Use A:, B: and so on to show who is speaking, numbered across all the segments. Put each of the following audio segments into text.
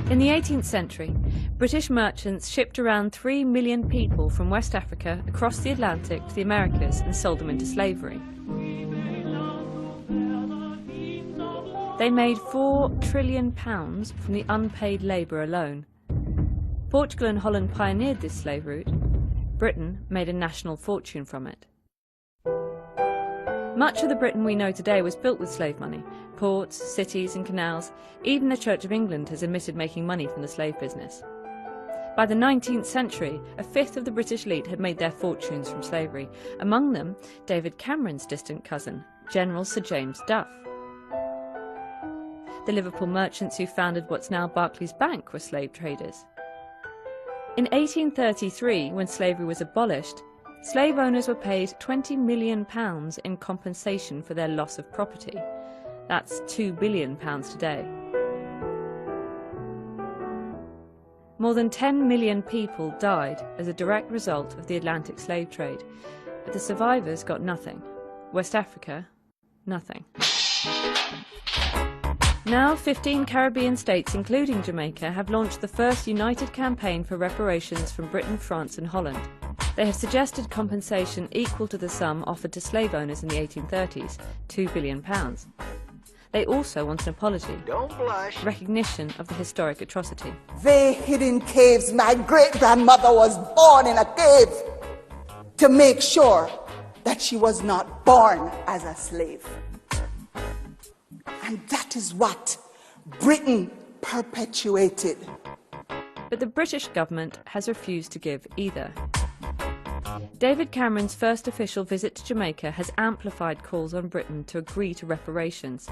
A: In the 18th century, British merchants shipped around 3 million people from West Africa across the Atlantic to the Americas and sold them into slavery. They made £4 trillion from the unpaid labour alone. Portugal and Holland pioneered this slave route. Britain made a national fortune from it. Much of the Britain we know today was built with slave money. Ports, cities and canals. Even the Church of England has admitted making money from the slave business. By the 19th century, a fifth of the British elite had made their fortunes from slavery. Among them, David Cameron's distant cousin, General Sir James Duff. The Liverpool merchants who founded what's now Barclays Bank were slave traders. In 1833, when slavery was abolished, slave owners were paid £20 million in compensation for their loss of property. That's £2 billion today. More than 10 million people died as a direct result of the Atlantic slave trade, but the survivors got nothing. West Africa, nothing. Now 15 Caribbean states, including Jamaica, have launched the first united campaign for reparations from Britain, France and Holland. They have suggested compensation equal to the sum offered to slave owners in the 1830s, £2 billion. They also want an apology,
B: don't blush,
A: recognition of the historic atrocity.
C: They hid in caves. My great-grandmother was born in a cave to make sure that she was not born as a slave. And that is what Britain perpetuated.
A: But the British government has refused to give either. David Cameron's first official visit to Jamaica has amplified calls on Britain to agree to reparations.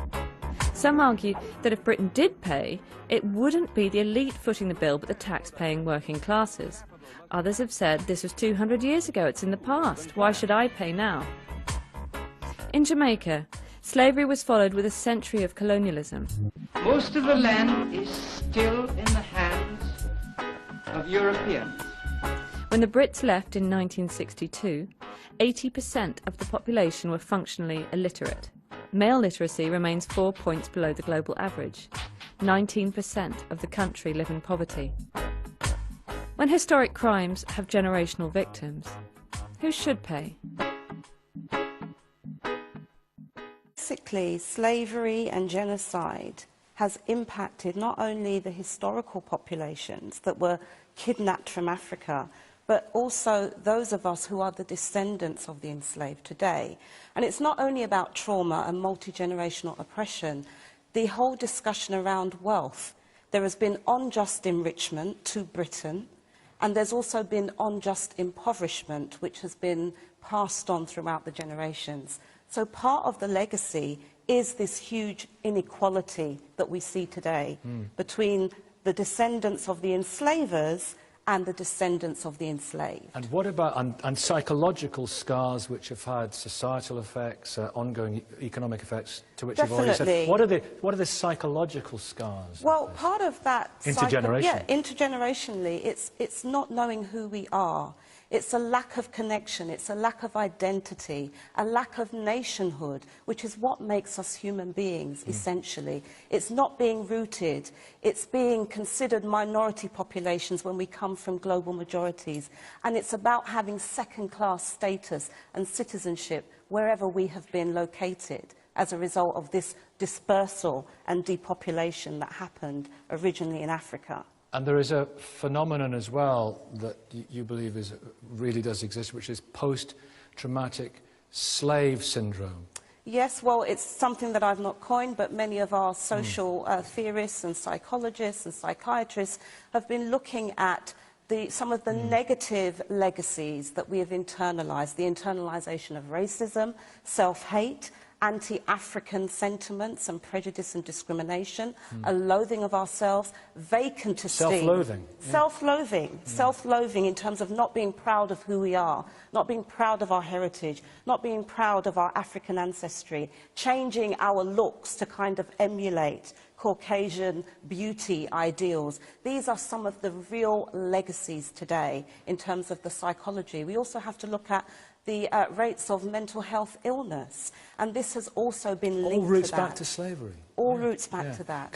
A: Some argue that if Britain did pay, it wouldn't be the elite footing the bill but the tax-paying working classes. Others have said this was 200 years ago, it's in the past, why should I pay now? In Jamaica, slavery was followed with a century of colonialism.
D: Most of the land is still in the hands of Europeans.
A: When the Brits left in 1962, 80% of the population were functionally illiterate. Male literacy remains 4 points below the global average. 19% of the country live in poverty. When historic crimes have generational victims, who should pay?
E: Basically, slavery and genocide has impacted not only the historical populations that were kidnapped from Africa, but also those of us who are the descendants of the enslaved today. And it's not only about trauma and multi-generational oppression. The whole discussion around wealth, there has been unjust enrichment to Britain, and there's also been unjust impoverishment, which has been passed on throughout the generations. So part of the legacy is this huge inequality that we see today between the descendants of the enslavers and the descendants of the enslaved.
F: And what about and psychological scars which have had societal effects, ongoing economic effects, to which you've already said? What are the psychological scars?
E: Well, part of that...
F: Intergenerational.
E: Yeah, intergenerationally, it's not knowing who we are. It's a lack of connection, it's a lack of identity, a lack of nationhood, which is what makes us human beings, essentially. It's not being rooted, it's being considered minority populations when we come from global majorities. And it's about having second-class status and citizenship wherever we have been located as a result of this dispersal and depopulation that happened originally in Africa.
F: And there is a phenomenon as well that you believe really does exist, which is post-traumatic slave syndrome.
E: Yes, well, it's something that I've not coined, but many of our social theorists and psychologists and psychiatrists have been looking at some of the negative legacies that we have internalized, the internalization of racism, self-hate, anti-African sentiments and prejudice and discrimination, a loathing of ourselves, vacant esteem.
F: Self-loathing.
E: Self-loathing. Self-loathing in terms of not being proud of who we are, not being proud of our heritage, not being proud of our African ancestry, changing our looks to kind of emulate Caucasian beauty ideals. These are some of the real legacies today in terms of the psychology. We also have to look at the rates of mental health illness, and this has also been linked to that.
F: All roots back to slavery.
E: All roots back to that.